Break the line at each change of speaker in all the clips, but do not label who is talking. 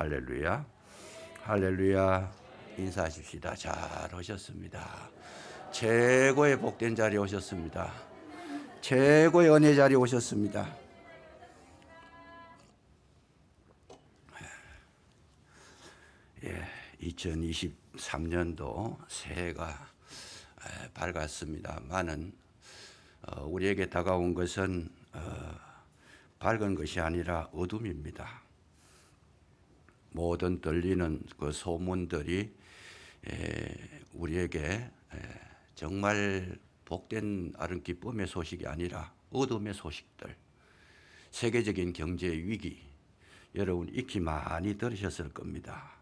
할렐루야. 할렐루야. 인사하십시다. 잘 오셨습니다. 최고의 복된 자리에 오셨습니다. 최고의 은혜 자리에 오셨습니다. 예, 2023년도 새해가 밝았습니다만은 우리에게 다가온 것은 밝은 것이 아니라 어둠입니다. 모든 들리는 그 소문들이 우리에게 정말 복된 아름 기쁨의 소식이 아니라 어둠의 소식들, 세계적인 경제 위기, 여러분 익히 많이 들으셨을 겁니다.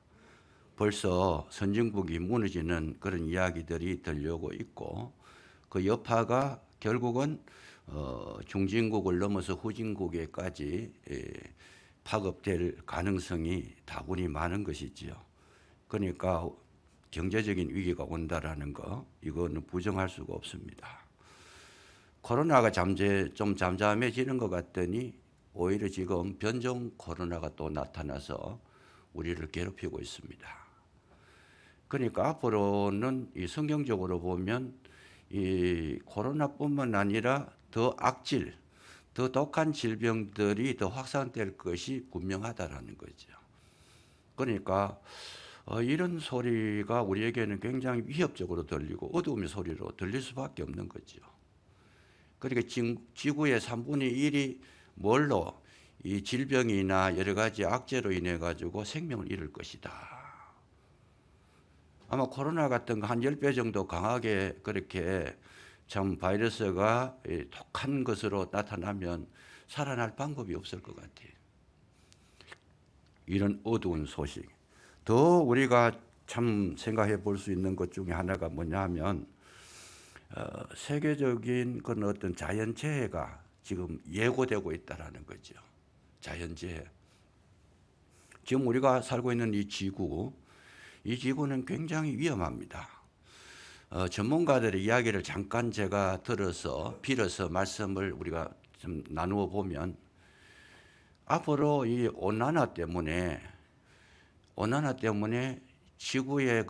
벌써 선진국이 무너지는 그런 이야기들이 들려오고 있고, 그 여파가 결국은 중진국을 넘어서 후진국에까지 파급될 가능성이 다분히 많은 것이지요. 그러니까 경제적인 위기가 온다라는 거, 이거는 부정할 수가 없습니다. 코로나가 좀 잠잠해지는 것 같더니 오히려 지금 변종 코로나가 또 나타나서 우리를 괴롭히고 있습니다. 그러니까 앞으로는 이 성경적으로 보면 이 코로나뿐만 아니라 더 악질, 더 독한 질병들이 더 확산될 것이 분명하다라는 거죠. 그러니까 이런 소리가 우리에게는 굉장히 위협적으로 들리고 어두움의 소리로 들릴 수밖에 없는 거죠. 그러니까 지구의 3분의 1이 뭘로 이 질병이나 여러 가지 악재로 인해 가지고 생명을 잃을 것이다. 아마 코로나 같은 거 한 10배 정도 강하게 그렇게 참 바이러스가 독한 것으로 나타나면 살아날 방법이 없을 것 같아요. 이런 어두운 소식. 더 우리가 참 생각해 볼 수 있는 것 중에 하나가 뭐냐 하면 세계적인 그런 어떤 자연재해가 지금 예고되고 있다는 거죠. 자연재해. 지금 우리가 살고 있는 이 지구는 굉장히 위험합니다. 전문가들의 이야기를 잠깐 제가 빌어서 말씀을 우리가 좀 나누어 보면, 앞으로 이 온난화 때문에 지구에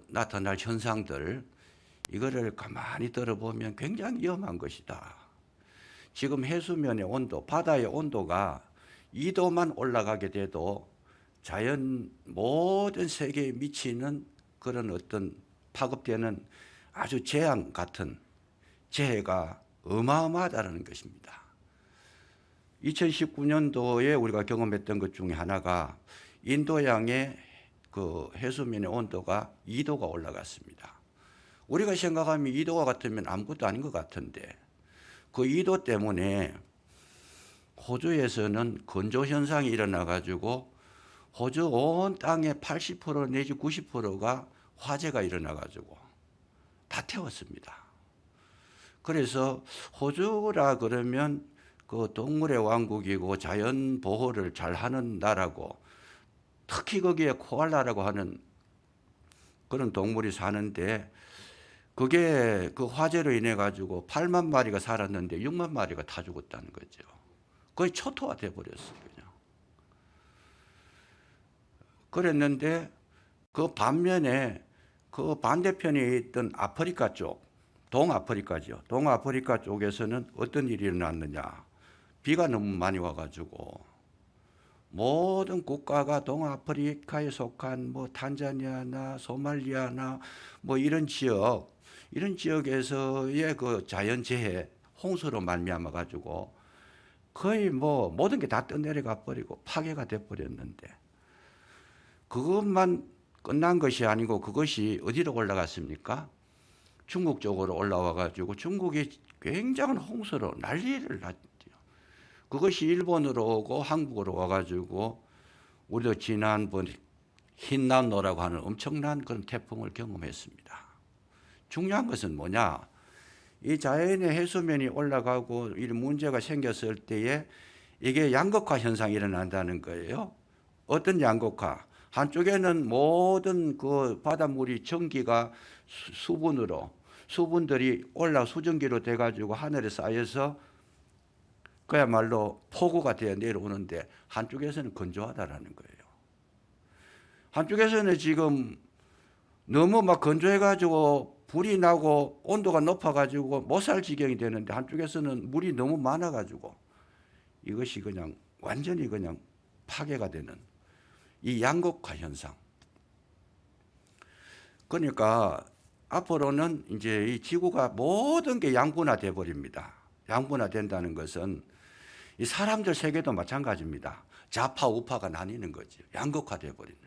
나타날 현상들, 이거를 가만히 들어보면 굉장히 위험한 것이다. 지금 해수면의 온도, 바다의 온도가 2도만 올라가게 돼도 모든 세계에 미치는 그런 어떤 파급되는 아주 재앙 같은 재해가 어마어마하다는 것입니다. 2019년도에 우리가 경험했던 것 중에 하나가 인도양의 그 해수면의 온도가 2도가 올라갔습니다. 우리가 생각하면 2도가 같으면 아무것도 아닌 것 같은데, 그 2도 때문에 호주에서는 건조 현상이 일어나 가지고 호주 온 땅의 80% 내지 90%가 화재가 일어나 가지고 다 태웠습니다. 그래서 호주라 그러면 그 동물의 왕국이고 자연 보호를 잘하는 나라고, 특히 거기에 코알라라고 하는 그런 동물이 사는데, 그게 그 화재로 인해 가지고 8만 마리가 살았는데 6만 마리가 다 죽었다는 거죠. 거의 초토화 돼 버렸어요, 그냥. 그랬는데 그 반면에 그 반대편에 있던 아프리카 쪽, 동아프리카죠. 동아프리카 쪽에서는 어떤 일이 일어났느냐. 비가 너무 많이 와가지고 모든 국가가 동아프리카에 속한 탄자니아나 소말리아나 이런 지역에서의 그 자연재해, 홍수로 말미암아 가지고 거의 모든 게 다 떠내려가 버리고 파괴가 돼 버렸는데, 그것만 끝난 것이 아니고 그것이 어디로 올라갔습니까? 중국 쪽으로 올라와 가지고 중국이 굉장한 홍수로 난리를 났죠. 그것이 일본으로 오고 한국으로 와 가지고 우리도 지난번 흰난노라고 하는 엄청난 그런 태풍을 경험했습니다. 중요한 것은 뭐냐? 이 자연의 해수면이 올라가고 이런 문제가 생겼을 때에 이게 양극화 현상이 일어난다는 거예요. 어떤 양극화? 한쪽에는 모든 그 바닷물이 전기가 수분들이 수증기로 돼가지고 하늘에 쌓여서 그야말로 폭우가 되어 내려오는데, 한쪽에서는 건조하다라는 거예요. 한쪽에서는 지금 너무 막 건조해가지고 불이 나고 온도가 높아가지고 못 살 지경이 되는데, 한쪽에서는 물이 너무 많아가지고 이것이 그냥 완전히 그냥 파괴가 되는 이 양극화 현상. 그러니까 앞으로는 이제 이 지구가 모든 게 양분화돼 버립니다. 양분화된다는 것은 이 사람들 세계도 마찬가지입니다. 좌파 우파가 나뉘는 거죠. 양극화돼 버리는.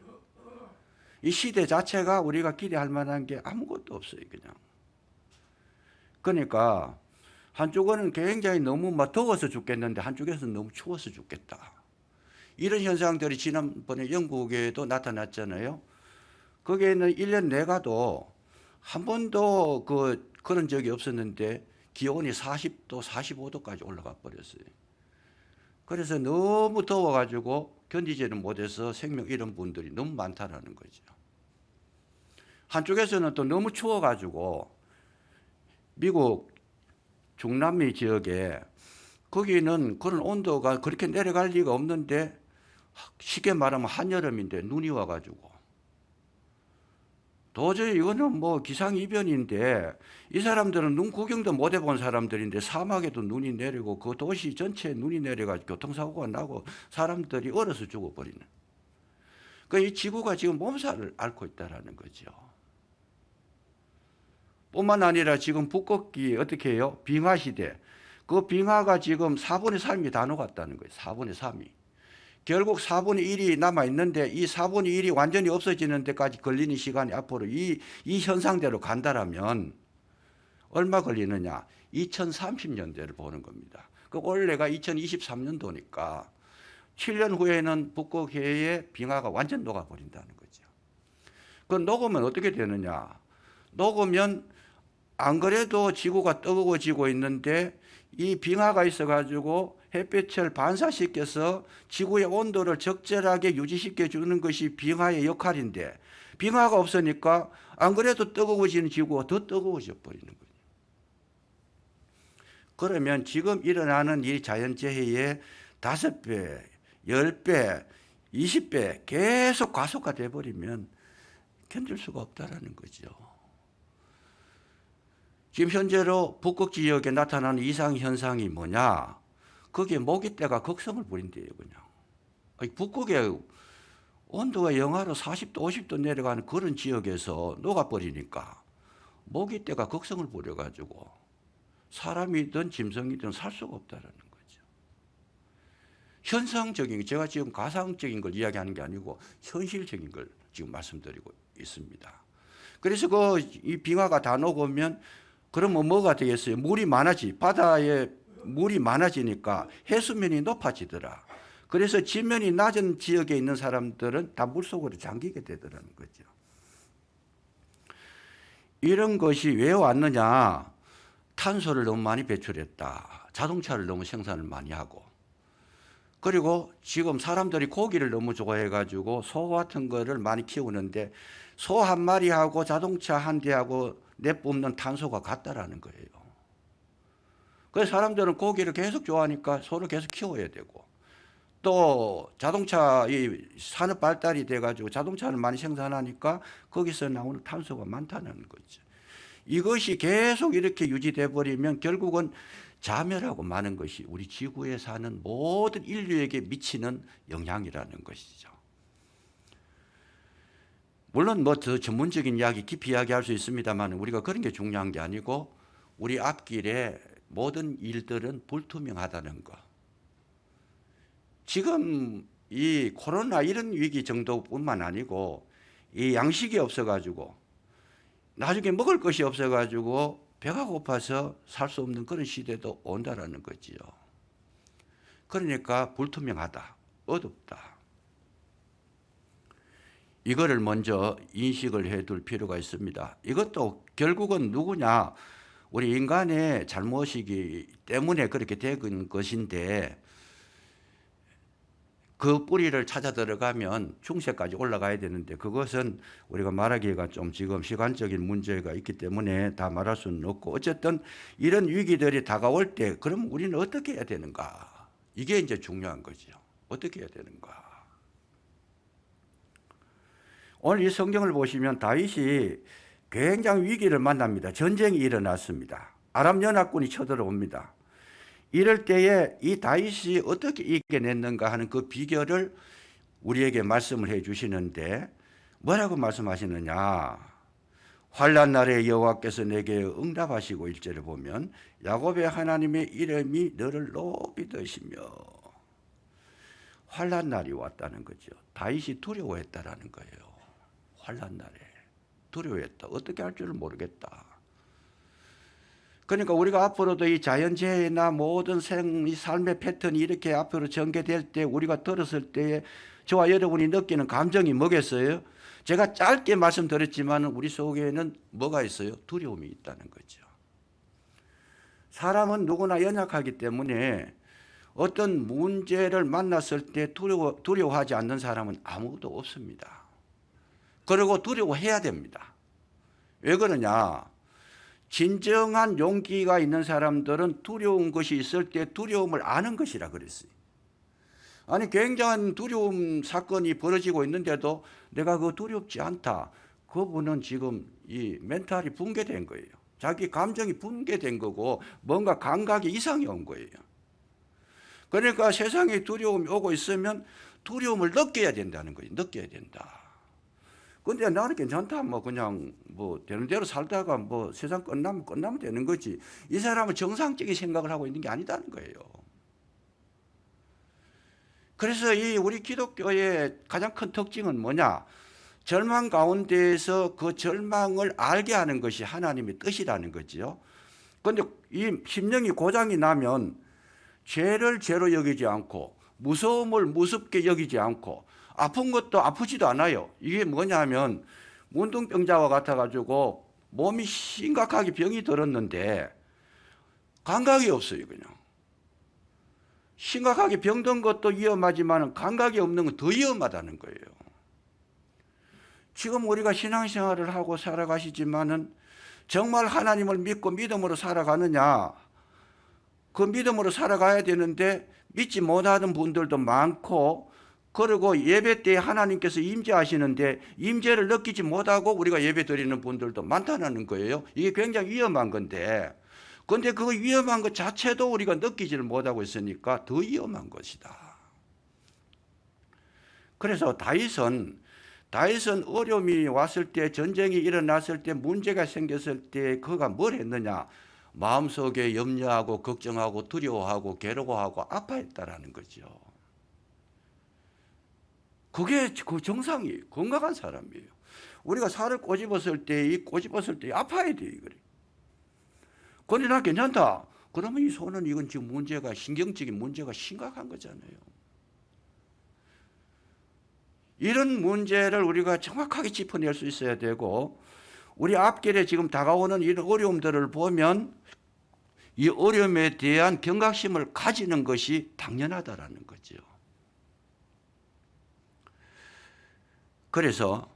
이 시대 자체가 우리가 기대할 만한 게 아무것도 없어요, 그냥. 그러니까 한쪽은 굉장히 너무 막 더워서 죽겠는데 한쪽에서는 너무 추워서 죽겠다. 이런 현상들이 지난번에 영국에도 나타났잖아요. 거기에는 1년 내가도 한 번도 그런 적이 없었는데 기온이 40도, 45도까지 올라가 버렸어요. 그래서 너무 더워가지고 견디지를 못해서 생명 잃은 분들이 너무 많다라는 거죠. 한쪽에서는 또 너무 추워가지고 미국 중남미 지역에 거기는 그런 온도가 그렇게 내려갈 리가 없는데 쉽게 말하면 한여름인데 눈이 와가지고 도저히 이거는 뭐 기상이변인데 이 사람들은 눈 구경도 못 해본 사람들인데 사막에도 눈이 내리고 그 도시 전체에 눈이 내려가지고 교통사고가 나고 사람들이 얼어서 죽어버리는. 그러니까 이 지구가 지금 몸살을 앓고 있다는 거죠. 뿐만 아니라 지금 북극이 어떻게 해요? 빙하시대. 그 빙하가 지금 4분의 3이 다 녹았다는 거예요. 4분의 3이. 결국 4분의 1이 남아있는데 이 4분의 1이 완전히 없어지는 데까지 걸리는 시간이 앞으로 이 현상대로 간다라면 얼마 걸리느냐? 2030년대를 보는 겁니다. 그 올해가 2023년도니까 7년 후에는 북극해의 빙하가 완전 녹아버린다는 거죠. 그 녹으면 어떻게 되느냐? 녹으면 안 그래도 지구가 뜨거워지고 있는데 이 빙하가 있어가지고 햇빛을 반사시켜서 지구의 온도를 적절하게 유지시켜 주는 것이 빙하의 역할인데 빙하가 없으니까 안 그래도 뜨거워지는 지구가 더 뜨거워져 버리는 거예요. 그러면 지금 일어나는 이 자연재해의 5배, 10배, 20배 계속 가속화돼 버리면 견딜 수가 없다라는 거죠. 지금 현재로 북극 지역에 나타나는 이상현상이 뭐냐? 거기에 모기떼가 극성을 부린대요, 그냥. 북극에 온도가 영하로 40도, 50도 내려가는 그런 지역에서 녹아버리니까 모기떼가 극성을 부려가지고 사람이든 짐승이든 살 수가 없다라는 거죠. 현상적인, 제가 지금 가상적인 걸 이야기하는 게 아니고 현실적인 걸 지금 말씀드리고 있습니다. 그래서 이 빙하가 다 녹으면 그러면 뭐가 되겠어요? 바다에 물이 많아지니까 해수면이 높아지더라. 그래서 지면이 낮은 지역에 있는 사람들은 다 물속으로 잠기게 되더라는 거죠. 이런 것이 왜 왔느냐? 탄소를 너무 많이 배출했다. 자동차를 너무 생산을 많이 하고. 그리고 지금 사람들이 고기를 너무 좋아해가지고 소 같은 거를 많이 키우는데 소 한 마리하고 자동차 한 대하고 내뿜는 탄소가 같다라는 거예요. 그래서 사람들은 고기를 계속 좋아하니까 소를 계속 키워야 되고 또 자동차 산업 발달이 돼가지고 자동차를 많이 생산하니까 거기서 나오는 탄소가 많다는 거죠. 이것이 계속 이렇게 유지돼 버리면 결국은 자멸하고 마는 것이 우리 지구에 사는 모든 인류에게 미치는 영향이라는 것이죠. 물론 뭐 더 전문적인 이야기, 깊이 이야기할 수 있습니다만 우리가 그런 게 중요한 게 아니고 우리 앞길에 모든 일들은 불투명하다는 거. 지금 이 코로나 이런 위기 정도뿐만 아니고 이 양식이 없어가지고 나중에 먹을 것이 없어가지고 배가 고파서 살 수 없는 그런 시대도 온다라는 거지요. 그러니까 불투명하다, 어둡다. 이거를 먼저 인식을 해둘 필요가 있습니다. 이것도 결국은 누구냐? 우리 인간의 잘못이기 때문에 그렇게 된 것인데 그 뿌리를 찾아 들어가면 중세까지 올라가야 되는데 그것은 우리가 말하기가 좀 지금 시간적인 문제가 있기 때문에 다 말할 수는 없고 어쨌든 이런 위기들이 다가올 때 그럼 우리는 어떻게 해야 되는가? 이게 이제 중요한 거죠. 어떻게 해야 되는가? 오늘 이 성경을 보시면 다윗이 굉장히 위기를 만납니다. 전쟁이 일어났습니다. 아람 연합군이 쳐들어옵니다. 이럴 때에 이 다윗이 어떻게 이겨냈는가 하는 그 비결을 우리에게 말씀을 해 주시는데 뭐라고 말씀하시느냐. 환난 날에 여호와께서 내게 응답하시고 1절에 보면 야곱의 하나님의 이름이 너를 높이 드시며. 환난 날이 왔다는 거죠. 다윗이 두려워했다라는 거예요. 환난 날에 두려워했다. 어떻게 할 줄을 모르겠다. 그러니까 우리가 앞으로도 이 자연재해나 모든 이 삶의 패턴이 이렇게 앞으로 전개될 때 우리가 들었을 때에 저와 여러분이 느끼는 감정이 뭐겠어요? 제가 짧게 말씀드렸지만 우리 속에는 뭐가 있어요? 두려움이 있다는 거죠. 사람은 누구나 연약하기 때문에 어떤 문제를 만났을 때 두려워하지 않는 사람은 아무도 없습니다. 그리고 두려워해야 됩니다. 왜 그러냐? 진정한 용기가 있는 사람들은 두려운 것이 있을 때 두려움을 아는 것이라 그랬어요. 아니 굉장한 두려움 사건이 벌어지고 있는데도 내가 그거 두렵지 않다. 그분은 지금 이 멘탈이 붕괴된 거예요. 자기 감정이 붕괴된 거고 뭔가 감각이 이상이 온 거예요. 그러니까 세상에 두려움이 오고 있으면 두려움을 느껴야 된다는 거예요. 느껴야 된다. 근데 나는 괜찮다. 뭐 그냥 뭐 되는 대로 살다가 뭐 세상 끝나면 되는 거지. 이 사람은 정상적인 생각을 하고 있는 게 아니다는 거예요. 그래서 이 우리 기독교의 가장 큰 특징은 뭐냐? 절망 가운데에서 그 절망을 알게 하는 것이 하나님의 뜻이라는 거지요. 그런데 이 심령이 고장이 나면 죄를 죄로 여기지 않고 무서움을 무섭게 여기지 않고 아픈 것도 아프지도 않아요. 이게 뭐냐면 문둥병자와 같아가지고 몸이 심각하게 병이 들었는데 감각이 없어요. 그냥 심각하게 병든 것도 위험하지만 감각이 없는 건 더 위험하다는 거예요. 지금 우리가 신앙생활을 하고 살아가시지만은 정말 하나님을 믿고 믿음으로 살아가느냐? 그 믿음으로 살아가야 되는데 믿지 못하는 분들도 많고, 그리고 예배 때 하나님께서 임재하시는데 임재를 느끼지 못하고 우리가 예배 드리는 분들도 많다는 거예요. 이게 굉장히 위험한 건데, 그런데 그 위험한 것 자체도 우리가 느끼지를 못하고 있으니까 더 위험한 것이다. 그래서 다윗은 어려움이 왔을 때, 전쟁이 일어났을 때, 문제가 생겼을 때 그가 뭘 했느냐? 마음속에 염려하고 걱정하고 두려워하고 괴로워하고 아파했다라는 거죠. 그게 그 정상이 건강한 사람이에요. 우리가 살을 꼬집었을 때 아파야 돼. 그런데 나 괜찮다. 그러면 이 손은 이건 지금 문제가, 신경적인 문제가 심각한 거잖아요. 이런 문제를 우리가 정확하게 짚어낼 수 있어야 되고, 우리 앞길에 지금 다가오는 이런 어려움들을 보면 이 어려움에 대한 경각심을 가지는 것이 당연하다라는 거죠. 그래서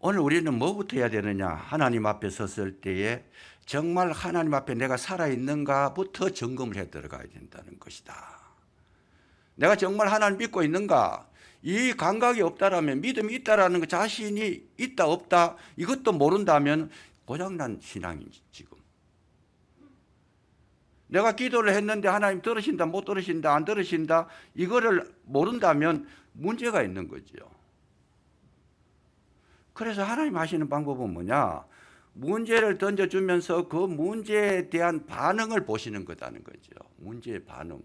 오늘 우리는 뭐부터 해야 되느냐? 하나님 앞에 섰을 때에 정말 하나님 앞에 내가 살아있는가부터 점검을 해 들어가야 된다는 것이다. 내가 정말 하나님 믿고 있는가? 이 감각이 없다라면, 믿음이 있다라는 것, 자신이 있다 없다 이것도 모른다면 고장난 신앙이지. 지금 내가 기도를 했는데 하나님 들으신다 못 들으신다 안 들으신다 이거를 모른다면 문제가 있는 거죠. 그래서 하나님 하시는 방법은 뭐냐? 문제를 던져주면서 그 문제에 대한 반응을 보시는 거다는 거죠. 문제의 반응.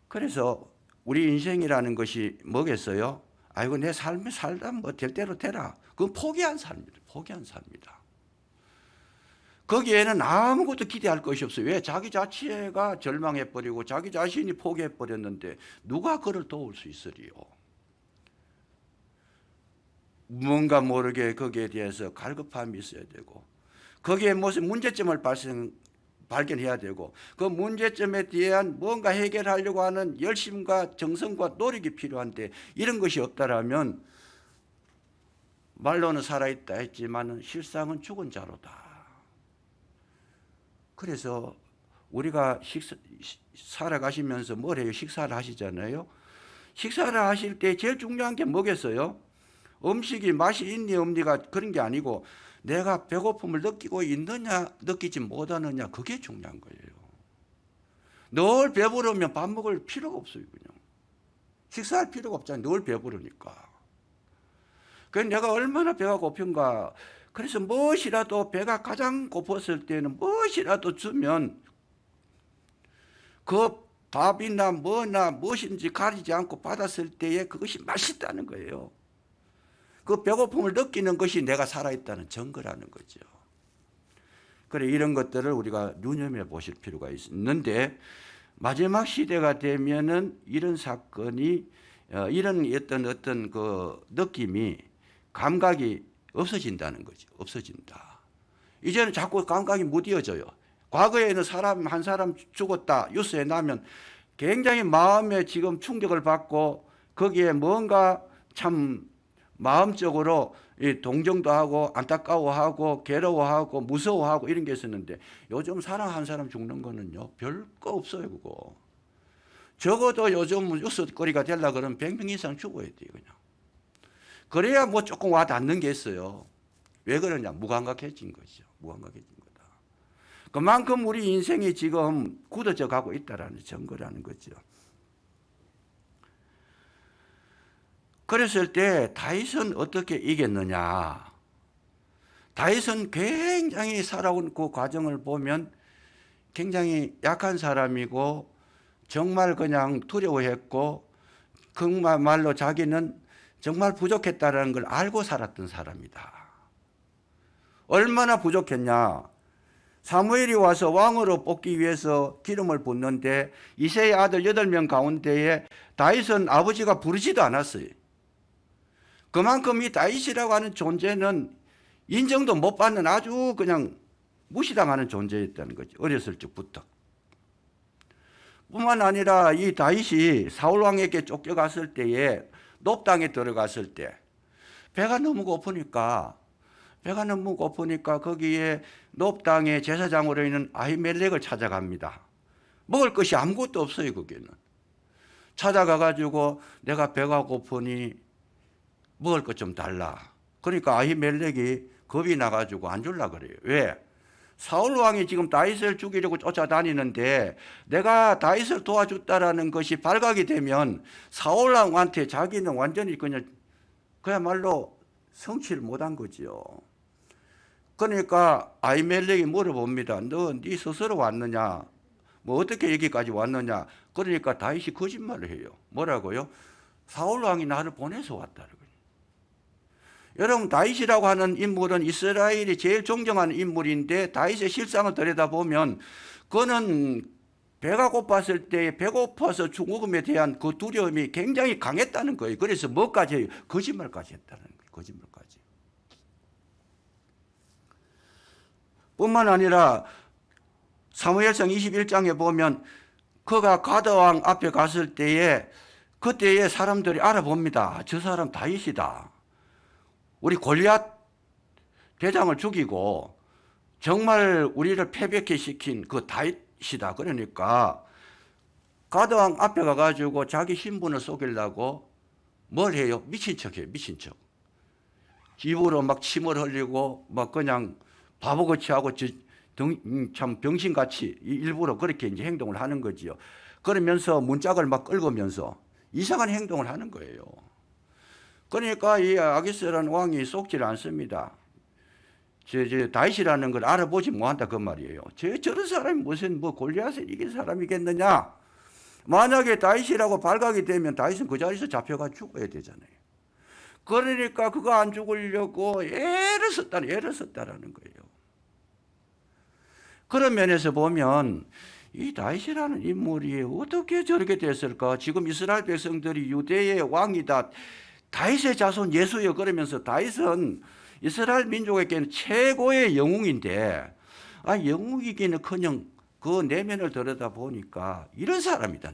그래서 우리 인생이라는 것이 뭐겠어요? 아이고 내 삶에 살다 뭐 될 대로 되라. 그건 포기한 삶이다. 포기한 삶이다. 거기에는 아무것도 기대할 것이 없어요. 왜? 자기 자체가 절망해버리고 자기 자신이 포기해버렸는데 누가 그를 도울 수 있으리요? 뭔가 모르게 거기에 대해서 갈급함이 있어야 되고, 거기에 무슨 문제점을 발견해야 되고, 그 문제점에 대한 뭔가 해결하려고 하는 열심과 정성과 노력이 필요한데 이런 것이 없다라면 말로는 살아있다 했지만 실상은 죽은 자로다. 그래서 우리가 살아가시면서 뭘 해요? 식사를 하시잖아요. 식사를 하실 때 제일 중요한 게 뭐겠어요? 음식이 맛이 있니 없니가 그런 게 아니고 내가 배고픔을 느끼고 있느냐 느끼지 못하느냐 그게 중요한 거예요. 늘 배부르면 밥 먹을 필요가 없어요. 그냥 식사할 필요가 없잖아요. 늘 배부르니까. 그래서 내가 얼마나 배가 고픈가. 그래서 무엇이라도 배가 가장 고팠을 때는 무엇이라도 주면 그 밥이나 뭐나 무엇인지 가리지 않고 받았을 때에 그것이 맛있다는 거예요. 그 배고픔을 느끼는 것이 내가 살아있다는 증거라는 거죠. 그래 이런 것들을 우리가 눈여겨 보실 필요가 있는데 마지막 시대가 되면은 이런 사건이 이런 어떤 그 느낌이 감각이 없어진다는 거죠. 없어진다. 이제는 자꾸 감각이 무뎌져요. 과거에는 사람 한 사람 죽었다 뉴스에 나면 굉장히 마음에 지금 충격을 받고 거기에 뭔가 참 마음적으로 동정도 하고 안타까워하고 괴로워하고 무서워하고 이런 게 있었는데 요즘 사람 한 사람 죽는 거는요 별거 없어요. 그거 적어도 요즘 뉴스거리가 되려고 그러면 100명 이상 죽어야 돼요. 그냥 그래야 뭐 조금 와 닿는 게 있어요. 왜 그러냐? 무감각해진 거죠. 무감각해진 거다. 그만큼 우리 인생이 지금 굳어져 가고 있다라는 증거라는 거죠. 그랬을 때 다윗은 어떻게 이겼느냐? 다윗은 굉장히 살아온 그 과정을 보면 굉장히 약한 사람이고 정말 그냥 두려워했고 정말로 자기는 정말 부족했다는 걸 알고 살았던 사람이다. 얼마나 부족했냐? 사무엘이 와서 왕으로 뽑기 위해서 기름을 붓는데 이새의 아들 8명 가운데에 다윗은 아버지가 부르지도 않았어요. 그만큼 이 다윗이라고 하는 존재는 인정도 못 받는 아주 그냥 무시당하는 존재였다는 거죠. 어렸을 적부터. 뿐만 아니라 이 다윗이 사울왕에게 쫓겨갔을 때에 놉당에 들어갔을 때 배가 너무 고프니까 거기에 놉당의 제사장으로 있는 아히멜렉을 찾아갑니다. 먹을 것이 아무것도 없어요. 거기는. 찾아가가지고 내가 배가 고프니 먹을 것 좀 달라. 그러니까 아히멜렉이 겁이 나가지고 안 줄라 그래요. 왜? 사울 왕이 지금 다윗을 죽이려고 쫓아다니는데 내가 다윗을 도와줬다라는 것이 발각이 되면 사울 왕한테 자기는 완전히 그야말로 성취를 못한 거지요. 그러니까 아히멜렉이 물어봅니다. 너 네 스스로 왔느냐? 뭐 어떻게 여기까지 왔느냐? 그러니까 다윗이 거짓말을 해요. 뭐라고요? 사울 왕이 나를 보내서 왔다는 거예요. 여러분 다윗이라고 하는 인물은 이스라엘이 제일 존경하는 인물인데 다윗의 실상을 들여다보면 그는 배가 고팠을 때 배고파서 죽음에 대한 그 두려움이 굉장히 강했다는 거예요. 그래서 뭐까지 해요? 거짓말까지 했다는 거예요. 거짓말까지. 뿐만 아니라 사무엘상 21장에 보면 그가 가드왕 앞에 갔을 때에 그때에 사람들이 알아봅니다. 저 사람 다윗이다. 우리 골리앗 대장을 죽이고 정말 우리를 패배케 시킨 그 다윗이다. 그러니까 가드왕 앞에 가가지고 자기 신분을 속이려고 뭘 해요? 미친 척해요. 미친 척. 입으로 막 침을 흘리고 막 그냥 바보같이 하고 참 병신같이 일부러 그렇게 이제 행동을 하는 거지요. 그러면서 문짝을 막 긁으면서 이상한 행동을 하는 거예요. 그러니까 이 아기스라는 왕이 속지를 않습니다. 다윗이라는 걸 알아보지 못한다 그 말이에요. 저런 사람이 무슨 뭐 골리앗을 이긴 사람이겠느냐? 만약에 다윗이라고 발각이 되면 다윗은 그 자리에서 잡혀가 죽어야 되잖아요. 그러니까 그거 안 죽으려고 애를 썼다라는 거예요. 그런 면에서 보면 이 다윗이라는 인물이 어떻게 저렇게 됐을까? 지금 이스라엘 백성들이 유대의 왕이다. 다윗의 자손 예수여 그러면서 다윗은 이스라엘 민족에게는 최고의 영웅인데 영웅이기는커녕 그 내면을 들여다보니까 이런 사람이다.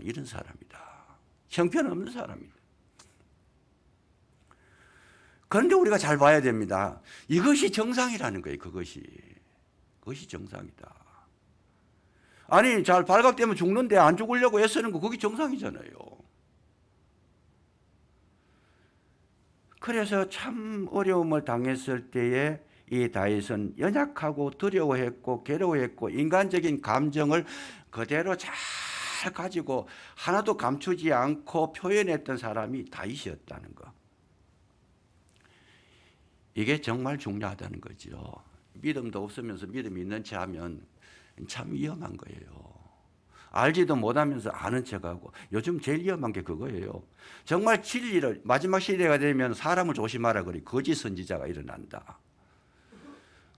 형편없는 사람이다. 그런데 우리가 잘 봐야 됩니다. 이것이 정상이라는 거예요. 그것이 정상이다. 아니 잘 발각되면 죽는데 안 죽으려고 애쓰는 거 그게 정상이잖아요. 그래서 참 어려움을 당했을 때에 이 다윗은 연약하고 두려워했고 괴로워했고 인간적인 감정을 그대로 잘 가지고 하나도 감추지 않고 표현했던 사람이 다윗이었다는 거. 이게 정말 중요하다는 거죠. 믿음도 없으면서 믿음이 있는 채 하면 참 위험한 거예요. 알지도 못하면서 아는 척하고 요즘 제일 위험한 게 그거예요. 정말 진리를 마지막 시대가 되면 사람을 조심하라 그래. 거짓 선지자가 일어난다.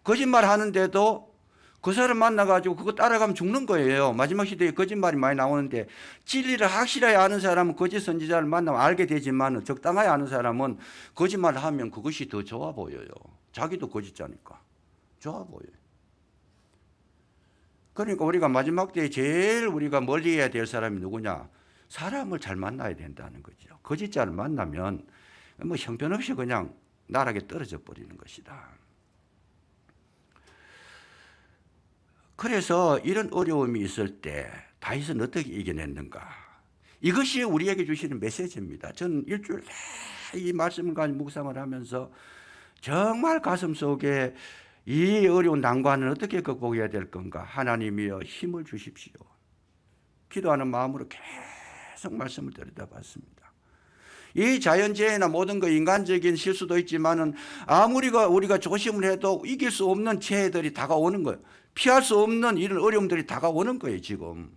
거짓말 하는데도 그 사람 만나가지고 그거 따라가면 죽는 거예요. 마지막 시대에 거짓말이 많이 나오는데 진리를 확실하게 아는 사람은 거짓 선지자를 만나면 알게 되지만 적당하게 아는 사람은 거짓말을 하면 그것이 더 좋아 보여요. 자기도 거짓자니까 좋아 보여요. 그러니까 우리가 마지막 때에 제일 우리가 멀리해야 될 사람이 누구냐? 사람을 잘 만나야 된다는 거죠. 거짓자를 만나면 뭐 형편없이 그냥 나락에 떨어져 버리는 것이다. 그래서 이런 어려움이 있을 때 다윗은 어떻게 이겨냈는가? 이것이 우리에게 주시는 메시지입니다. 저는 일주일 이 말씀을 가지고 묵상을 하면서 정말 가슴 속에 이 어려운 난관을 어떻게 극복해야 될 건가? 하나님이여 힘을 주십시오. 기도하는 마음으로 계속 말씀을 들여다봤습니다. 이 자연재해나 모든 그 인간적인 실수도 있지만은 아무리 우리가 조심을 해도 이길 수 없는 재해들이 다가오는 거예요. 피할 수 없는 이런 어려움들이 다가오는 거예요, 지금.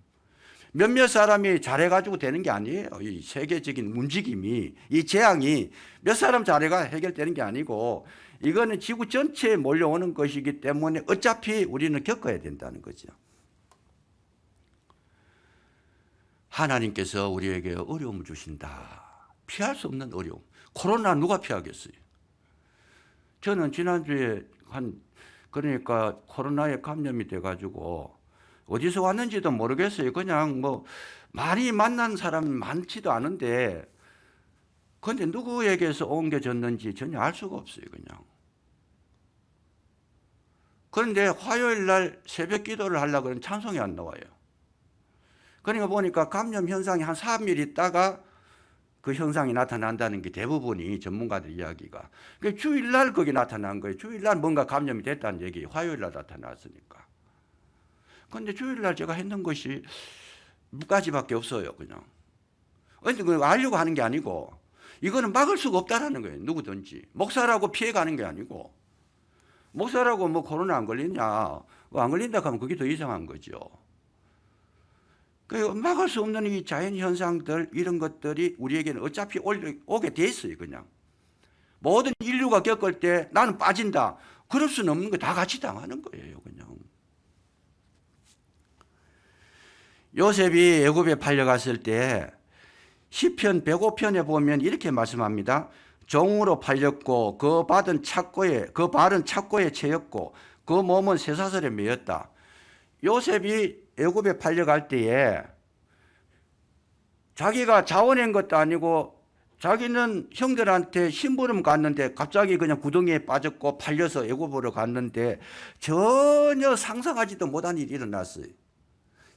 몇몇 사람이 잘해가지고 되는 게 아니에요. 이 세계적인 움직임이, 이 재앙이 몇 사람 잘해가 해결되는 게 아니고 이거는 지구 전체에 몰려오는 것이기 때문에 어차피 우리는 겪어야 된다는 거죠. 하나님께서 우리에게 어려움을 주신다. 피할 수 없는 어려움. 코로나 누가 피하겠어요? 저는 지난주에 그러니까 코로나에 감염이 돼가지고 어디서 왔는지도 모르겠어요. 그냥 뭐 많이 만난 사람이 많지도 않은데 그런데 누구에게서 옮겨졌는지 전혀 알 수가 없어요. 그냥. 그런데 화요일 날 새벽 기도를 하려고 그러면 찬송이 안 나와요. 그러니까 보니까 감염 현상이 한 3일 있다가 그 현상이 나타난다는 게 대부분이 전문가들 이야기가. 그러니까 주일날 거기 나타난 거예요. 주일날 뭔가 감염이 됐다는 얘기. 화요일날 나타났으니까. 그런데 주일날 제가 했는 것이 몇 가지밖에 없어요. 그냥. 근데 그걸 알려고 하는 게 아니고 이거는 막을 수가 없다라는 거예요. 누구든지. 목사라고 피해가는 게 아니고 목사라고 뭐 코로나 안 걸리냐. 안 걸린다 하면 그게 더 이상한 거죠. 막을 수 없는 이 자연현상들 이런 것들이 우리에게는 어차피 오게 돼 있어요. 그냥. 모든 인류가 겪을 때 나는 빠진다. 그럴 수는 없는 거 다 같이 당하는 거예요. 그냥. 요셉이 애굽에 팔려갔을 때 시편 105편에 보면 이렇게 말씀합니다. 종으로 팔렸고 그 발은 착고에 채였고 그 몸은 쇠사슬에 매였다. 요셉이 애굽에 팔려갈 때에 자기가 자원한 것도 아니고 자기는 형들한테 심부름 갔는데 갑자기 그냥 구덩이에 빠졌고 팔려서 애굽으로 갔는데 전혀 상상하지도 못한 일이 일어났어요.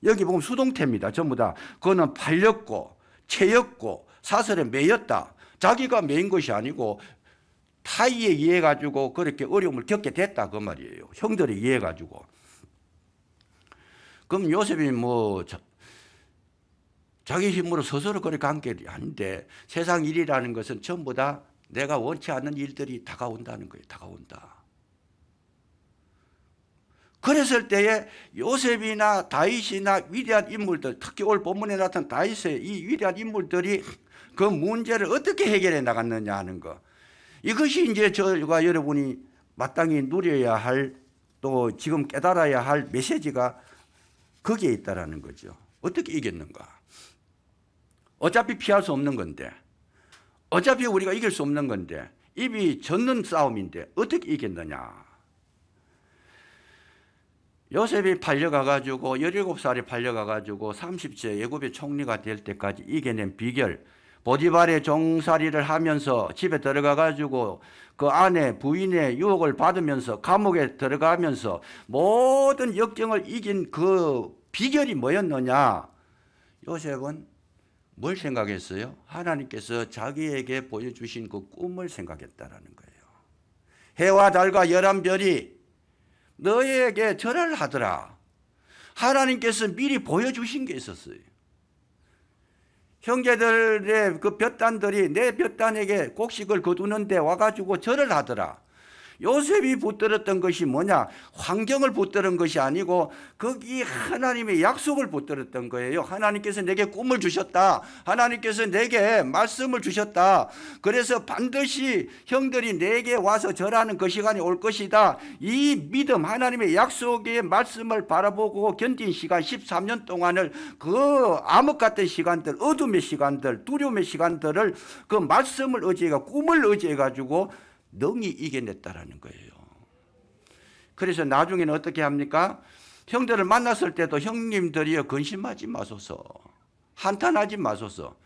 여기 보면 수동태입니다. 전부 다. 그거는 팔렸고 채였고 사슬에 매였다. 자기가 매인 것이 아니고 타이에 의해 가지고 그렇게 어려움을 겪게 됐다 그 말이에요. 형들에 의해 가지고. 그럼 요셉이 뭐 자기 힘으로 스스로 그렇게 한 게 아닌데 세상 일이라는 것은 전부 다 내가 원치 않는 일들이 다가온다는 거예요. 다가온다. 그랬을 때에 요셉이나 다윗이나 위대한 인물들, 특히 오늘 본문에 나타난 다윗의 이 위대한 인물들이 그 문제를 어떻게 해결해 나갔느냐 하는 거. 이것이 이제 저와 여러분이 마땅히 누려야 할, 또 지금 깨달아야 할 메시지가 거기에 있다라는 거죠. 어떻게 이겼는가? 어차피 피할 수 없는 건데, 어차피 우리가 이길 수 없는 건데, 입이 젖는 싸움인데 어떻게 이겼느냐? 요셉이 팔려가가지고 17살에 팔려가가지고 30세 애굽의 총리가 될 때까지 이겨낸 비결, 보디발의 종살이를 하면서 집에 들어가가지고 그 아내 부인의 유혹을 받으면서 감옥에 들어가면서 모든 역경을 이긴 그 비결이 뭐였느냐? 요셉은 뭘 생각했어요? 하나님께서 자기에게 보여주신 그 꿈을 생각했다라는 거예요. 해와 달과 열한 별이 너에게 절을 하더라. 하나님께서 미리 보여주신 게 있었어요. 형제들의 그 볕단들이 내 볕단에게 곡식을 거두는데 와가지고 절을 하더라. 요셉이 붙들었던 것이 뭐냐? 환경을 붙들은 것이 아니고 거기 하나님의 약속을 붙들었던 거예요. 하나님께서 내게 꿈을 주셨다. 하나님께서 내게 말씀을 주셨다. 그래서 반드시 형들이 내게 와서 절하는 그 시간이 올 것이다. 이 믿음, 하나님의 약속의 말씀을 바라보고 견딘 시간 13년 동안을 그 암흑 같은 시간들, 어둠의 시간들, 두려움의 시간들을 그 말씀을 의지해가 꿈을 의지해가지고 능히 이겨냈다라는 거예요. 그래서 나중에는 어떻게 합니까? 형들을 만났을 때도 형님들이여 근심하지 마소서, 한탄하지 마소서.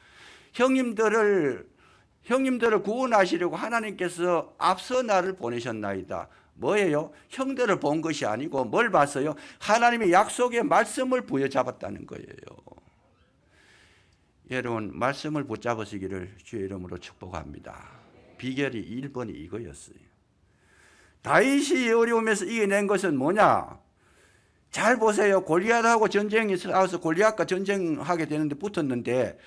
형님들을 구원하시려고 하나님께서 앞서 나를 보내셨나이다. 뭐예요? 형들을 본 것이 아니고 뭘 봤어요? 하나님의 약속의 말씀을 부여잡았다는 거예요. 여러분, 말씀을 붙잡으시기를 주의 이름으로 축복합니다. 비결이 1번이 이거였어요. 다윗이 어려움에서 이겨낸 것은 뭐냐? 잘 보세요. 골리앗하고 전쟁이 싸워서 골리앗과 전쟁하게 되는데 붙었는데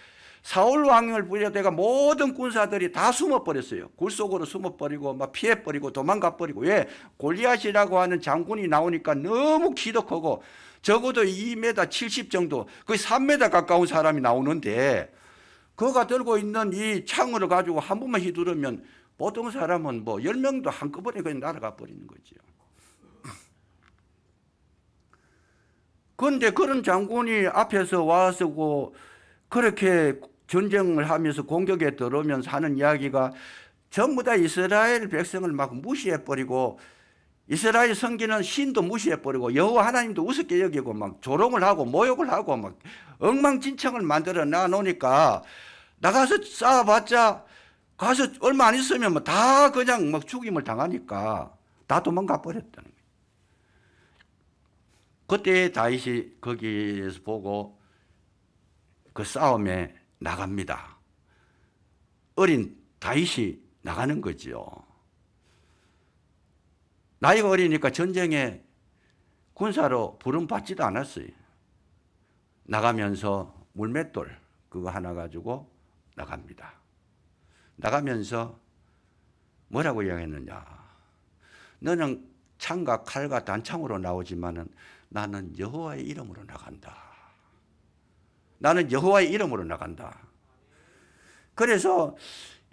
사울 왕을 부려대가 모든 군사들이 다 숨어버렸어요. 굴 속으로 숨어버리고 막 피해버리고 도망가버리고. 왜? 골리앗이라고 하는 장군이 나오니까 너무 키도 크고 적어도 2m 70 정도, 거의 3m 가까운 사람이 나오는데 그가 들고 있는 이 창을 가지고 한 번만 휘두르면 보통 사람은 뭐 10명도 한꺼번에 그냥 날아가 버리는 거죠. 그런데 그런 장군이 앞에서 와서 그렇게 전쟁을 하면서 공격에 들어오면서 하는 이야기가 전부 다 이스라엘 백성을 막 무시해버리고 이스라엘 섬기는 신도 무시해버리고 여호와 하나님도 우습게 여기고 막 조롱을 하고 모욕을 하고 막 엉망진창을 만들어 놔놓으니까 나가서 싸워봤자 가서 얼마 안 있으면 뭐 다 그냥 막 죽임을 당하니까 다 도망가 버렸다는 거예요. 그때 다윗이 거기에서 보고 그 싸움에 나갑니다. 어린 다윗이 나가는 거죠. 나이가 어리니까 전쟁에 군사로 부름받지도 않았어요. 나가면서 물맷돌 그거 하나 가지고 나갑니다. 나가면서 뭐라고 이야기했느냐? 너는 창과 칼과 단창으로 나오지만은 나는 여호와의 이름으로 나간다. 나는 여호와의 이름으로 나간다. 그래서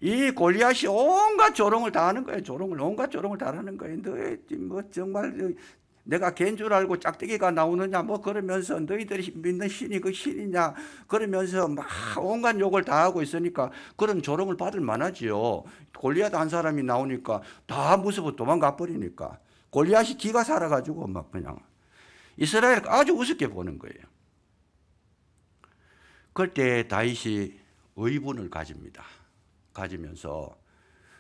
이 골리앗이 온갖 조롱을 다 하는 거예요. 온갖 조롱을 다 하는 거예요. 너희 뭐 정말 내가 개인 줄 알고 짝대기가 나오느냐 뭐 그러면서 너희들이 믿는 신이 그 신이냐 그러면서 막 온갖 욕을 다 하고 있으니까 그런 조롱을 받을 만하지요. 골리앗 한 사람이 나오니까 다 무서워 도망가 버리니까 골리앗이 기가 살아가지고 막 그냥 이스라엘 아주 우습게 보는 거예요. 그때 다윗이 의분을 가지면서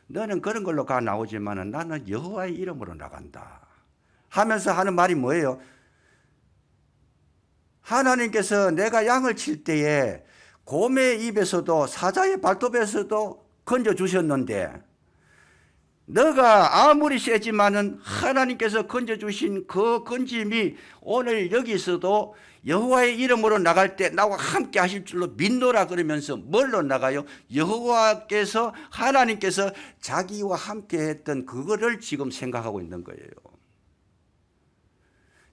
너는 그런 걸로 가 나오지만 나는 여호와의 이름으로 나간다 하면서 하는 말이 뭐예요? 하나님께서 내가 양을 칠 때에 곰의 입에서도 사자의 발톱에서도 건져주셨는데 너가 아무리 세지만은 하나님께서 건져주신 그 건짐이 오늘 여기서도 여호와의 이름으로 나갈 때 나와 함께 하실 줄로 믿노라 그러면서 뭘로 나가요? 여호와께서 하나님께서 자기와 함께 했던 그거를 지금 생각하고 있는 거예요.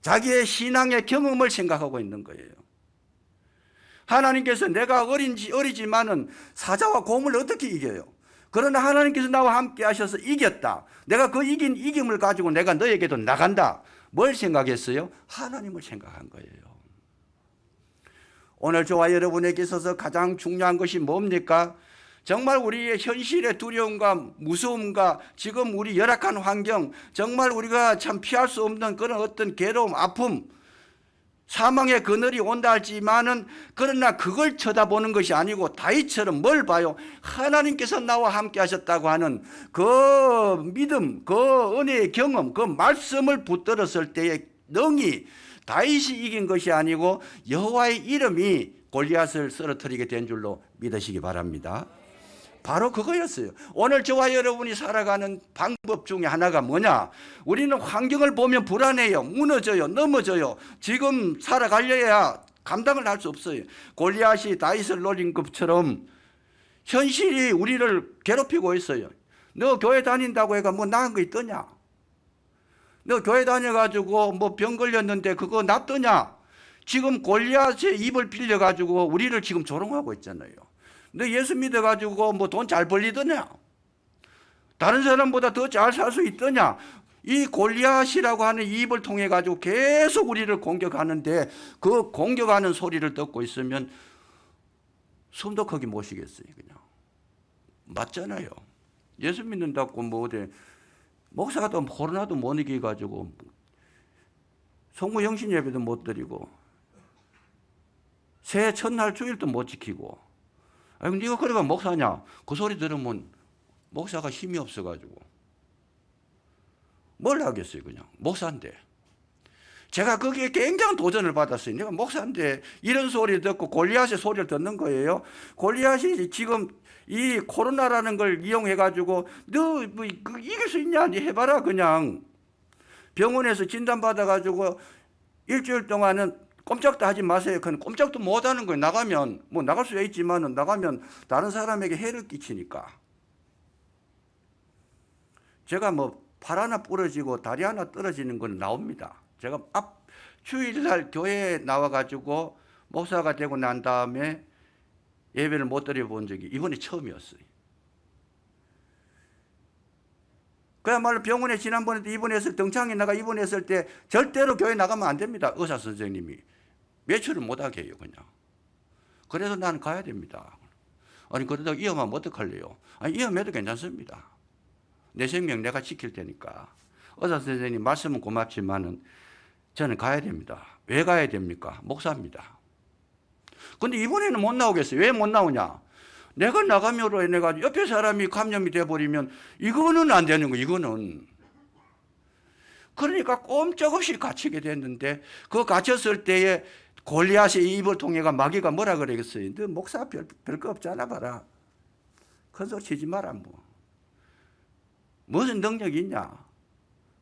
자기의 신앙의 경험을 생각하고 있는 거예요. 하나님께서 내가 어리지만은 사자와 곰을 어떻게 이겨요? 그러나 하나님께서 나와 함께 하셔서 이겼다. 내가 그 이김을 가지고 내가 너에게도 나간다. 뭘 생각했어요? 하나님을 생각한 거예요. 오늘 저와 여러분에게 있어서 가장 중요한 것이 뭡니까? 정말 우리의 현실의 두려움과 무서움과 지금 우리 열악한 환경, 정말 우리가 참 피할 수 없는 그런 어떤 괴로움, 아픔, 사망의 그늘이 온다 할지만은 그러나 그걸 쳐다보는 것이 아니고 다윗처럼 뭘 봐요? 하나님께서 나와 함께 하셨다고 하는 그 믿음, 그 은혜의 경험, 그 말씀을 붙들었을 때에 능히 다윗이 이긴 것이 아니고 여호와의 이름이 골리앗을 쓰러뜨리게 된 줄로 믿으시기 바랍니다. 바로 그거였어요. 오늘 저와 여러분이 살아가는 방법 중에 하나가 뭐냐? 우리는 환경을 보면 불안해요. 무너져요. 넘어져요. 지금 살아가려야 감당을 할 수 없어요. 골리앗이 다윗을 노린 것처럼 현실이 우리를 괴롭히고 있어요. 너 교회 다닌다고 해가 뭐 나은 거 있더냐? 너 교회 다녀가지고 뭐 병 걸렸는데 그거 낫더냐? 지금 골리앗의 입을 빌려가지고 우리를 지금 조롱하고 있잖아요. 너 예수 믿어가지고 뭐 돈 잘 벌리더냐? 다른 사람보다 더 잘 살 수 있더냐? 이 골리앗이라고 하는 입을 통해 가지고 계속 우리를 공격하는데 그 공격하는 소리를 듣고 있으면 숨도 크게 못 쉬겠어요. 그냥 맞잖아요. 예수 믿는다고 뭐 어디 목사도 코로나도 못 이겨가지고 성모 영신 예배도 못 드리고 새해 첫날 주일도 못 지키고, 아니 네가 그래가 목사냐? 그 소리 들으면 목사가 힘이 없어가지고 뭘 하겠어요. 그냥 목사인데. 제가 거기에 굉장한 도전을 받았어요. 내가 목사인데 이런 소리 듣고 골리앗의 소리를 듣는 거예요. 골리앗이 지금 이 코로나라는 걸 이용해가지고 너 뭐 이길 수 있냐? 네 해봐라. 그냥 병원에서 진단받아가지고 일주일 동안은 꼼짝도 하지 마세요. 그건 꼼짝도 못 하는 거예요. 나가면 뭐 나갈 수 있지만은 나가면 다른 사람에게 해를 끼치니까. 제가 뭐 팔 하나 부러지고 다리 하나 떨어지는 건 나옵니다. 제가 주일날 교회에 나와가지고 목사가 되고 난 다음에 예배를 못 드려본 적이 이번에 처음이었어요. 그야말로 병원에 지난번에도 입원했을 등창에 나가 입원했을 때 절대로 교회 나가면 안 됩니다. 의사 선생님이 외출을 못하게 해요. 그냥. 그래서 나는 가야 됩니다. 아니 그러다가 위험하면 어떡할래요? 아니 위험해도 괜찮습니다. 내 생명 내가 지킬 테니까. 의사 선생님 말씀은 고맙지만은 저는 가야 됩니다. 왜 가야 됩니까? 목사입니다. 근데 이번에는 못 나오겠어요. 왜 못 나오냐? 내가 나가면으로 인해 가지고 옆에 사람이 감염이 돼버리면 이거는 안 되는 거예요. 이거는. 그러니까 꼼짝없이 갇히게 됐는데 그 갇혔을 때에 골리앗의 입을 통해가 마귀가 뭐라 그러겠어요? 너 목사 별거 없잖아 봐라. 큰 소리 치지 마라 뭐. 무슨 능력이 있냐?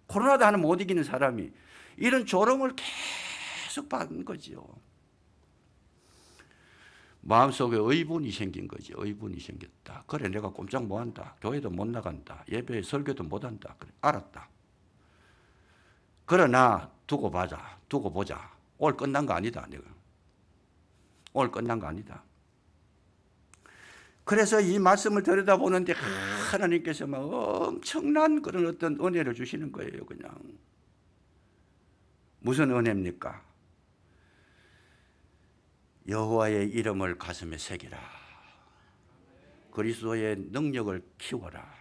코로나도 하나 못 이기는 사람이 이런 조롱을 계속 받는 거죠. 마음속에 의분이 생긴 거지. 의분이 생겼다. 그래 내가 꼼짝 못한다. 교회도 못 나간다. 예배 설교도 못한다. 그래 알았다. 그러나 두고 보자. 오늘 끝난 거 아니다. 내가 오늘 끝난 거 아니다. 그래서 이 말씀을 들여다보는데 하나님께서 막 엄청난 그런 어떤 은혜를 주시는 거예요. 그냥 무슨 은혜입니까? 여호와의 이름을 가슴에 새기라. 그리스도의 능력을 키워라.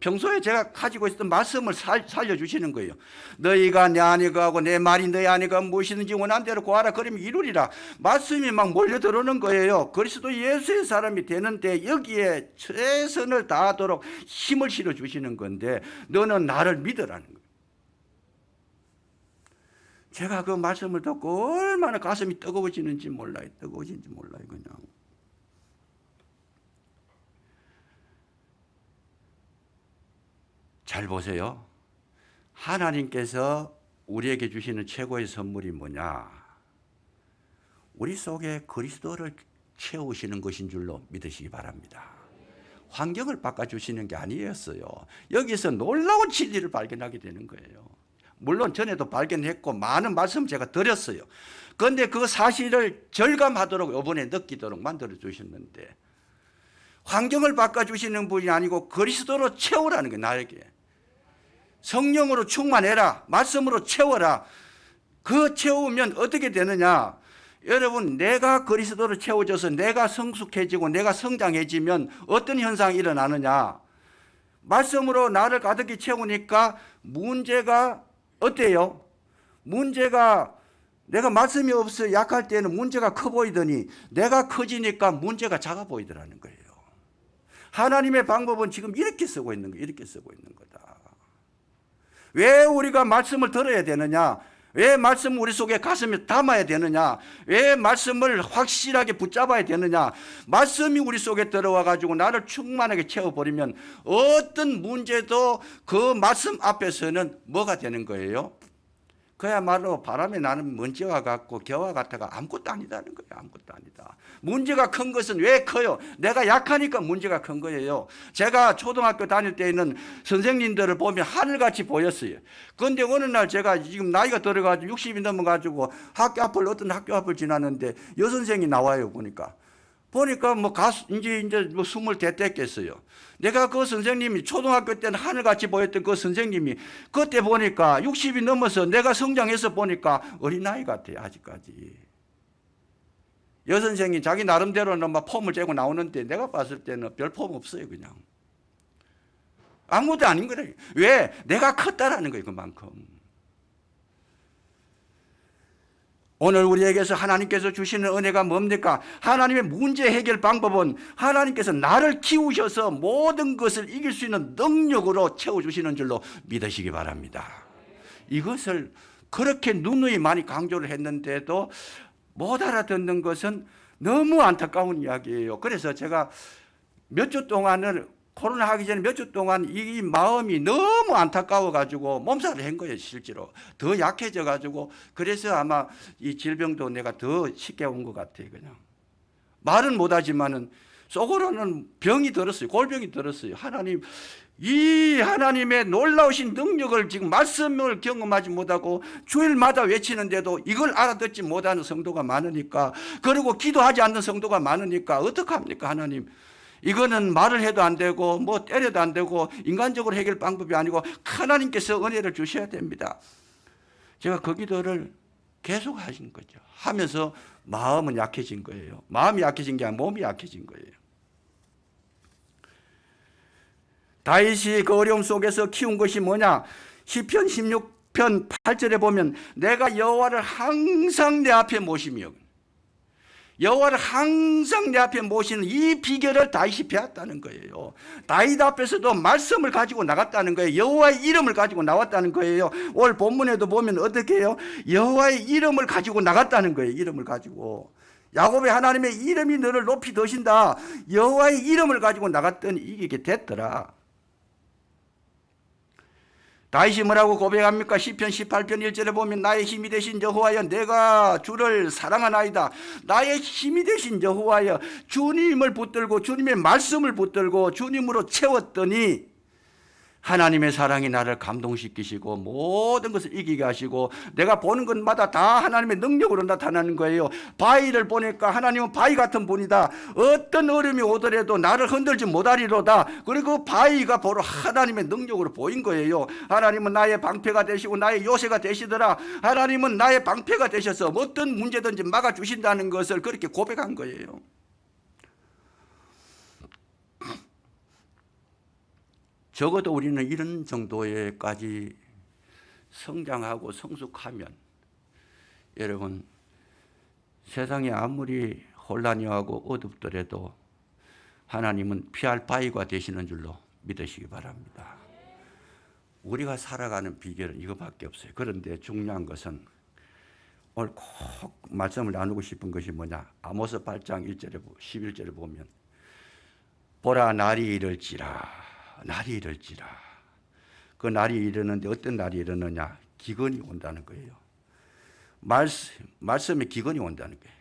평소에 제가 가지고 있었던 말씀을 살려주시는 거예요. 너희가 내 안에 거하고 내 말이 너희 안에 거 무엇이든지 원한 대로 구하라. 그러면 이루리라. 말씀이 막 몰려 들어오는 거예요. 그리스도 예수의 사람이 되는데 여기에 최선을 다하도록 힘을 실어주시는 건데 너는 나를 믿으라는 거예요. 제가 그 말씀을 듣고 얼마나 가슴이 뜨거워지는지 몰라요. 그냥. 잘 보세요. 하나님께서 우리에게 주시는 최고의 선물이 뭐냐? 우리 속에 그리스도를 채우시는 것인 줄로 믿으시기 바랍니다. 환경을 바꿔주시는 게 아니었어요. 여기서 놀라운 진리를 발견하게 되는 거예요. 물론 전에도 발견했고 많은 말씀 제가 드렸어요. 그런데 그 사실을 절감하도록 이번에 느끼도록 만들어주셨는데 환경을 바꿔주시는 분이 아니고 그리스도로 채우라는 거예요. 나에게. 성령으로 충만해라. 말씀으로 채워라. 그 채우면 어떻게 되느냐? 여러분 내가 그리스도로 채워져서 내가 성숙해지고 내가 성장해지면 어떤 현상이 일어나느냐? 말씀으로 나를 가득히 채우니까 문제가 어때요? 문제가 내가 말씀이 없어 약할 때는 문제가 커 보이더니 내가 커지니까 문제가 작아 보이더라는 거예요. 하나님의 방법은 지금 이렇게 쓰고 있는 거다. 왜 우리가 말씀을 들어야 되느냐? 왜 말씀을 우리 속에 가슴에 담아야 되느냐? 왜 말씀을 확실하게 붙잡아야 되느냐? 말씀이 우리 속에 들어와 가지고 나를 충만하게 채워버리면 어떤 문제도 그 말씀 앞에서는 뭐가 되는 거예요? 그야말로 바람에 나는 먼지와 같고 겨와 같아가 아무것도 아니다는 거예요. 아무것도 아니다. 문제가 큰 것은 왜 커요? 내가 약하니까 문제가 큰 거예요. 제가 초등학교 다닐 때에는 선생님들을 보면 하늘같이 보였어요. 그런데 어느 날 제가 지금 나이가 들어가지고 60이 넘어가지고 어떤 학교 앞을 지나는데 여선생이 나와요. 보니까 뭐 가수 이제 뭐 20대 됐겠어요. 내가 그 선생님이 초등학교 때는 하늘같이 보였던 그 선생님이 그때 보니까 60이 넘어서 내가 성장해서 보니까 어린아이 같아요. 아직까지. 여선생이 자기 나름대로는 막 폼을 재고 나오는데 내가 봤을 때는 별 폼 없어요. 그냥 아무것도 아닌 거예요. 왜? 내가 컸다라는 거예요. 그만큼. 오늘 우리에게서 하나님께서 주시는 은혜가 뭡니까? 하나님의 문제 해결 방법은 하나님께서 나를 키우셔서 모든 것을 이길 수 있는 능력으로 채워주시는 줄로 믿으시기 바랍니다. 이것을 그렇게 누누이 많이 강조를 했는데도 못 알아듣는 것은 너무 안타까운 이야기예요. 그래서 제가 몇 주 동안을 코로나 하기 전에 몇 주 동안 이 마음이 너무 안타까워 가지고 몸살을 한 거예요. 실제로 더 약해져 가지고. 그래서 아마 이 질병도 내가 더 쉽게 온 것 같아요. 그냥 말은 못하지만은 속으로는 병이 들었어요. 골병이 들었어요. 이 하나님의 놀라우신 능력을 지금 말씀을 경험하지 못하고 주일마다 외치는데도 이걸 알아듣지 못하는 성도가 많으니까, 그리고 기도하지 않는 성도가 많으니까 어떡합니까? 하나님, 이거는 말을 해도 안 되고 뭐 때려도 안 되고 인간적으로 해결 방법이 아니고 하나님께서 은혜를 주셔야 됩니다. 제가 그 기도를 계속 하신 거죠. 하면서 마음은 약해진 거예요. 마음이 약해진 게 아니라 몸이 약해진 거예요. 다윗이 그 어려움 속에서 키운 것이 뭐냐? 시편 16편 8절에 보면 내가 여호와를 항상 내 앞에 모시며, 여호와를 항상 내 앞에 모시는 이 비결을 다윗이 배웠다는 거예요. 다윗 앞에서도 말씀을 가지고 나갔다는 거예요. 여호와의 이름을 가지고 나왔다는 거예요. 오늘 본문에도 보면 어떻게 해요? 여호와의 이름을 가지고 나갔다는 거예요. 이름을 가지고. 야곱의 하나님의 이름이 너를 높이 드신다. 여호와의 이름을 가지고 나갔더니 이게 됐더라. 다윗이 뭐라고 고백합니까? 시편 18편 1절에 보면 나의 힘이 되신 여호와여 내가 주를 사랑하나이다. 나의 힘이 되신 여호와여, 주님을 붙들고 주님의 말씀을 붙들고 주님으로 채웠더니 하나님의 사랑이 나를 감동시키시고 모든 것을 이기게 하시고 내가 보는 것마다 다 하나님의 능력으로 나타나는 거예요. 바위를 보니까 하나님은 바위 같은 분이다. 어떤 어려움이 오더라도 나를 흔들지 못하리로다. 그리고 그 바위가 바로 하나님의 능력으로 보인 거예요. 하나님은 나의 방패가 되시고 나의 요새가 되시더라. 하나님은 나의 방패가 되셔서 어떤 문제든지 막아주신다는 것을 그렇게 고백한 거예요. 적어도 우리는 이런 정도에까지 성장하고 성숙하면, 여러분, 세상이 아무리 혼란하고 어둡더라도 하나님은 피할 바위가 되시는 줄로 믿으시기 바랍니다. 우리가 살아가는 비결은 이거밖에 없어요. 그런데 중요한 것은 오늘 꼭 말씀을 나누고 싶은 것이 뭐냐? 아모스 8장 1절에 11절에 보면 보라 날이 이를지라. 날이 이를지라. 그 날이 이르는데 어떤 날이 이르느냐? 기근이 온다는 거예요. 말씀에 기근이 온다는 거예요.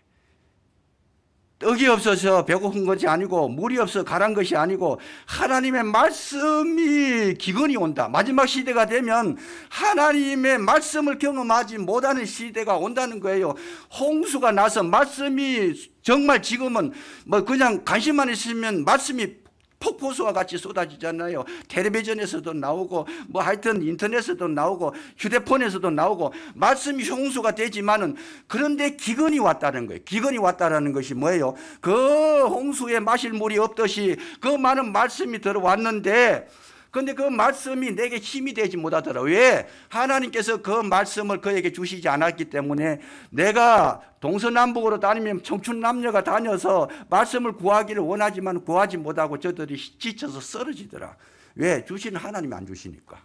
떡이 없어서 배고픈 것이 아니고 물이 없어서 가란 것이 아니고 하나님의 말씀이 기근이 온다. 마지막 시대가 되면 하나님의 말씀을 경험하지 못하는 시대가 온다는 거예요. 홍수가 나서 말씀이 정말 지금은 뭐 그냥 관심만 있으면 말씀이 폭포수와 같이 쏟아지잖아요. 텔레비전에서도 나오고 뭐 하여튼 인터넷에서도 나오고 휴대폰에서도 나오고 말씀이 홍수가 되지만은, 그런데 기근이 왔다는 거예요. 기근이 왔다라는 것이 뭐예요? 그 홍수에 마실 물이 없듯이 그 많은 말씀이 들어왔는데, 그런데 그 말씀이 내게 힘이 되지 못하더라. 왜? 하나님께서 그 말씀을 그에게 주시지 않았기 때문에. 내가 동서남북으로 다니면 청춘 남녀가 다녀서 말씀을 구하기를 원하지만 구하지 못하고 저들이 지쳐서 쓰러지더라. 왜? 주시는 하나님이 안 주시니까.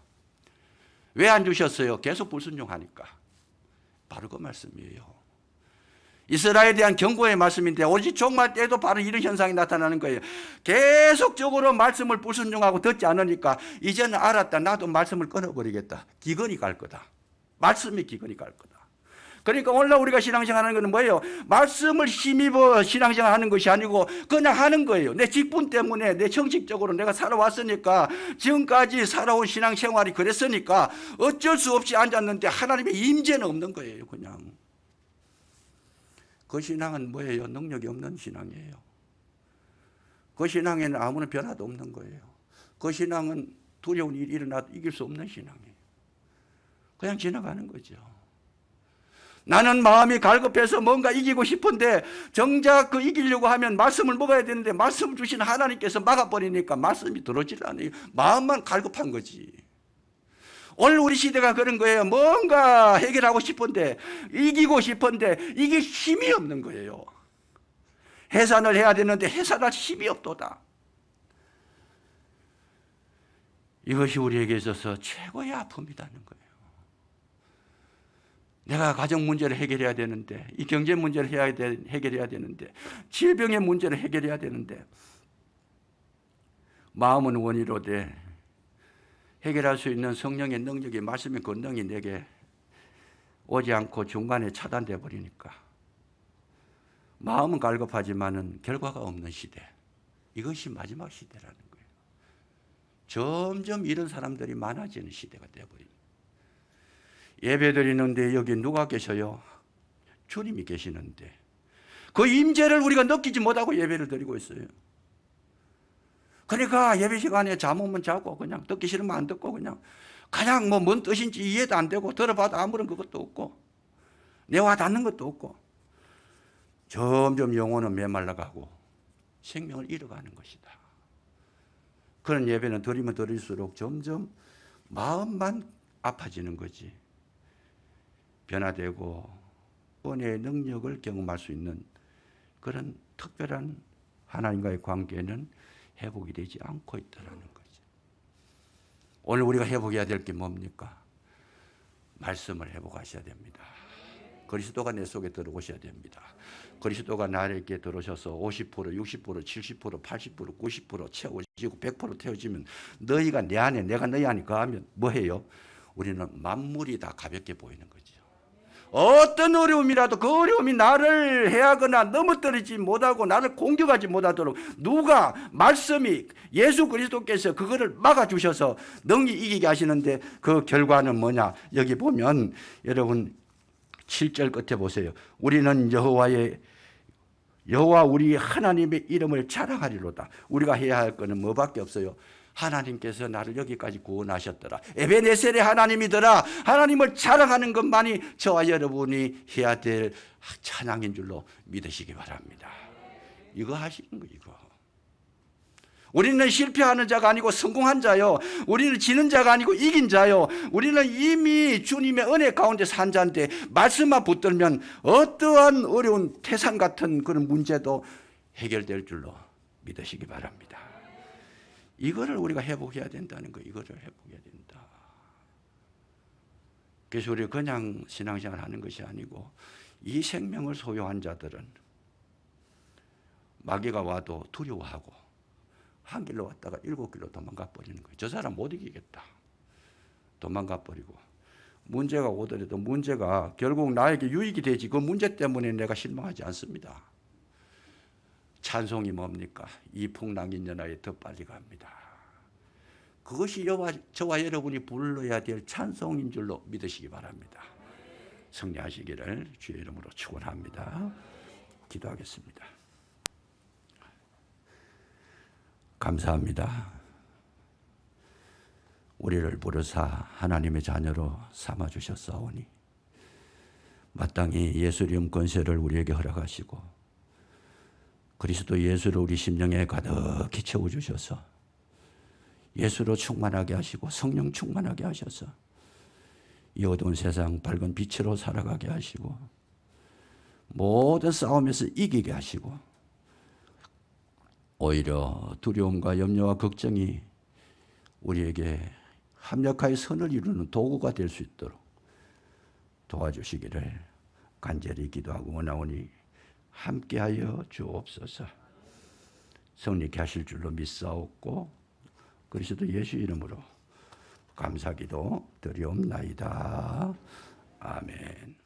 왜 안 주셨어요? 계속 불순종하니까. 바로 그 말씀이에요. 이스라엘에 대한 경고의 말씀인데 오직 종말 때에도 바로 이런 현상이 나타나는 거예요. 계속적으로 말씀을 불순종하고 듣지 않으니까 이제는 알았다. 나도 말씀을 끊어버리겠다. 기근이 갈 거다. 말씀이 기근이 갈 거다. 그러니까 오늘날 우리가 신앙생활하는 것은 뭐예요? 말씀을 힘입어 신앙생활하는 것이 아니고 그냥 하는 거예요. 내 직분 때문에 내 형식적으로 내가 살아왔으니까 지금까지 살아온 신앙생활이 그랬으니까 어쩔 수 없이 앉았는데 하나님의 임재는 없는 거예요. 그냥. 그 신앙은 뭐예요? 능력이 없는 신앙이에요. 그 신앙에는 아무런 변화도 없는 거예요. 그 신앙은 두려운 일이 일어나도 이길 수 없는 신앙이에요. 그냥 지나가는 거죠. 나는 마음이 갈급해서 뭔가 이기고 싶은데 정작 그 이기려고 하면 말씀을 먹어야 되는데 말씀을 주신 하나님께서 막아버리니까 말씀이 들어오질 않아요. 마음만 갈급한 거지. 오늘 우리 시대가 그런 거예요. 뭔가 해결하고 싶은데 이기고 싶은데 이게 힘이 없는 거예요. 해산을 해야 되는데 해산할 힘이 없도다. 이것이 우리에게 있어서 최고의 아픔이라는 거예요. 내가 가정 문제를 해결해야 되는데 이 경제 문제를 해결해야 되는데 질병의 문제를 해결해야 되는데 마음은 원이로 돼 해결할 수 있는 성령의 능력이 말씀의 권능이 내게 오지 않고 중간에 차단돼 버리니까 마음은 갈급하지만은 결과가 없는 시대. 이것이 마지막 시대라는 거예요. 점점 이런 사람들이 많아지는 시대가 되어버립니다. 예배 드리는데 여기 누가 계셔요? 주님이 계시는데 그 임재를 우리가 느끼지 못하고 예배를 드리고 있어요. 그러니까 예배 시간에 잠 오면 자고 그냥 듣기 싫으면 안 듣고 그냥 뭐 뭔 뜻인지 이해도 안 되고 들어봐도 아무런 그것도 없고 내와 닿는 것도 없고 점점 영혼은 메말라가고 생명을 잃어가는 것이다. 그런 예배는 드리면 드릴수록 점점 마음만 아파지는 거지. 변화되고 은혜의 능력을 경험할 수 있는 그런 특별한 하나님과의 관계는 회복이 되지 않고 있다는 거죠. 오늘 우리가 회복해야 될 게 뭡니까? 말씀을 회복하셔야 됩니다. 그리스도가 내 속에 들어오셔야 됩니다. 그리스도가 나에게 들어오셔서 50%, 60%, 70%, 80%, 90% 채워지고 100% 태워지면 너희가 내 안에 내가 너희 안에 거하면 뭐해요? 우리는 만물이 다 가볍게 보이는 거죠. 어떤 어려움이라도 그 어려움이 나를 해하거나 넘어뜨리지 못하고 나를 공격하지 못하도록 누가 말씀이 예수 그리스도께서 그거를 막아주셔서 능히 이기게 하시는데 그 결과는 뭐냐? 여기 보면 여러분 7절 끝에 보세요. 우리는 여호와 우리 하나님의 이름을 자랑하리로다. 우리가 해야 할 것은 뭐밖에 없어요? 하나님께서 나를 여기까지 구원하셨더라. 에베네셀의 하나님이더라. 하나님을 자랑하는 것만이 저와 여러분이 해야 될 찬양인 줄로 믿으시기 바랍니다. 이거 하시는 거 이거. 우리는 실패하는 자가 아니고 성공한 자요. 우리는 지는 자가 아니고 이긴 자요. 우리는 이미 주님의 은혜 가운데 산 자인데 말씀만 붙들면 어떠한 어려운 태산 같은 그런 문제도 해결될 줄로 믿으시기 바랍니다. 이거를 우리가 회복해야 된다는 거, 이거를 회복해야 된다. 그래서 우리가 그냥 신앙생활 하는 것이 아니고 이 생명을 소유한 자들은 마귀가 와도 두려워하고 한 길로 왔다가 7길로 도망가 버리는 거예요. 저 사람 못 이기겠다. 도망가 버리고 문제가 오더라도 문제가 결국 나에게 유익이 되지 그 문제 때문에 내가 실망하지 않습니다. 찬송이 뭡니까? 이 풍랑인 연하에 더 빨리 갑니다. 그것이 저와 여러분이 불러야 될 찬송인 줄로 믿으시기 바랍니다. 승리하시기를 주의 이름으로 축원합니다. 기도하겠습니다. 감사합니다. 우리를 부르사 하나님의 자녀로 삼아주셨사오니 마땅히 예수 이름 권세를 우리에게 허락하시고 그리스도 예수를 우리 심령에 가득히 채워주셔서 예수로 충만하게 하시고 성령 충만하게 하셔서 이 어두운 세상 밝은 빛으로 살아가게 하시고 모든 싸움에서 이기게 하시고 오히려 두려움과 염려와 걱정이 우리에게 합력하여 선을 이루는 도구가 될 수 있도록 도와주시기를 간절히 기도하고 원하오니 함께하여 주옵소서. 성립케 하실 줄로 믿사옵고 그리스도 예수 이름으로 감사기도 드리옵나이다. 아멘.